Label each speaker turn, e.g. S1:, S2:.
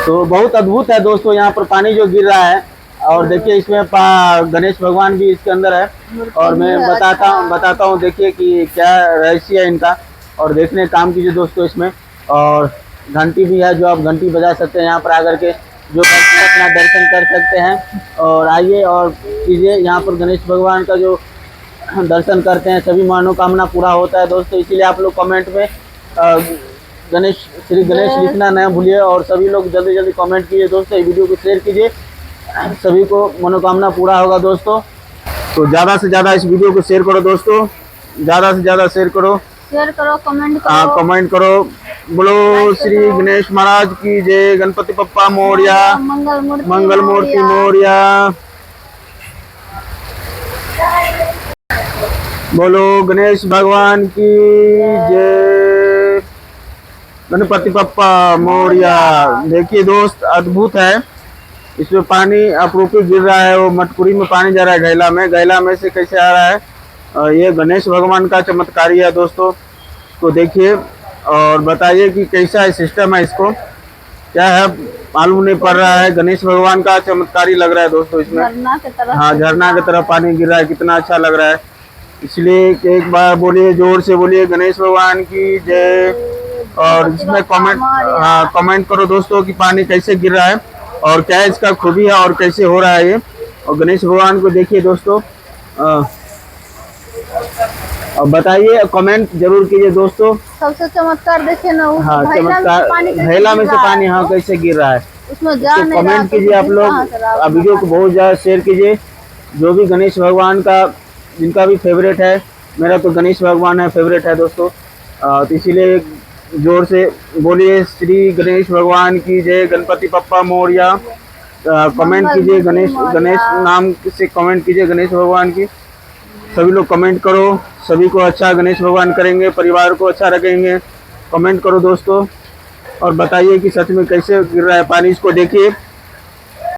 S1: तो बहुत अद्भुत है दोस्तों, यहाँ पर पानी जो गिर रहा है। और देखिए इसमें गणेश भगवान भी इसके अंदर है। और मैं बताता हूँ देखिए कि क्या रहस्य है इनका। और देखने काम कीजिए दोस्तों इसमें। और घंटी भी है जो आप घंटी बजा सकते हैं यहाँ पर आकर के, जो अपना दर्शन कर सकते हैं। और आइए और कीजिए, यहाँ पर गणेश भगवान का जो दर्शन करते हैं सभी मनोकामना पूरा होता है दोस्तों। इसीलिए आप लोग कमेंट में श्री गणेश लिखना न भूलिए। और सभी लोग जल्दी जल्दी कमेंट कीजिए दोस्तों, इस वीडियो को शेयर कीजिए, सभी को मनोकामना पूरा होगा दोस्तों। तो ज़्यादा से ज़्यादा इस वीडियो को शेयर करो दोस्तों, ज़्यादा से ज़्यादा शेयर करो,
S2: कमेंट करो।
S1: हाँ कमेंट करो। बोलो श्री गणेश महाराज की जय, गणपति पप्पा मोरया, मंगल मूर्ति मोरया। बोलो गणेश भगवान की जय, गणपति पप्पा मोरया। देखिए दोस्त अद्भुत है, इसमें पानी अपरूपी गिर रहा है। वो मटकुरी में पानी जा रहा है गैला में से कैसे आ रहा है। ये गणेश भगवान का चमत्कारी है दोस्तों। तो देखिए और बताइए कि कैसा है सिस्टम है, इसको क्या है मालूम नहीं पड़ रहा है। गणेश भगवान का चमत्कारी लग रहा है दोस्तों इसमें। हाँ झरना की तरह पानी गिर रहा है, कितना अच्छा लग रहा है। इसलिए एक बार बोलिए, जोर से बोलिए गणेश भगवान की जय। और इसमें कमेंट करो दोस्तों कि पानी कैसे गिर रहा है और क्या इसका खूबी है और कैसे हो रहा है ये। और गणेश भगवान को देखिए दोस्तों, और बताइए, कमेंट जरूर कीजिए दोस्तों।
S2: सबसे चमत्कार देखिए ना,
S1: हाँ चमत्कार घैला में से पानी हाँ कैसे गिर रहा है,
S2: उसमें
S1: तो कमेंट कीजिए आप लोग। वीडियो को बहुत ज़्यादा शेयर कीजिए। जो भी गणेश भगवान का जिनका भी फेवरेट है, मेरा तो गणेश भगवान है फेवरेट है दोस्तों। तो इसीलिए जोर से बोलिए श्री गणेश भगवान की जय, गणपति पप्पा मोरया। कमेंट कीजिए गणेश नाम से कमेंट कीजिए गणेश भगवान की। सभी लोग कमेंट करो, सभी को अच्छा गणेश भगवान करेंगे, परिवार को अच्छा रखेंगे। कमेंट करो दोस्तों और बताइए कि सच में कैसे गिर रहा है पानी। इसको देखिए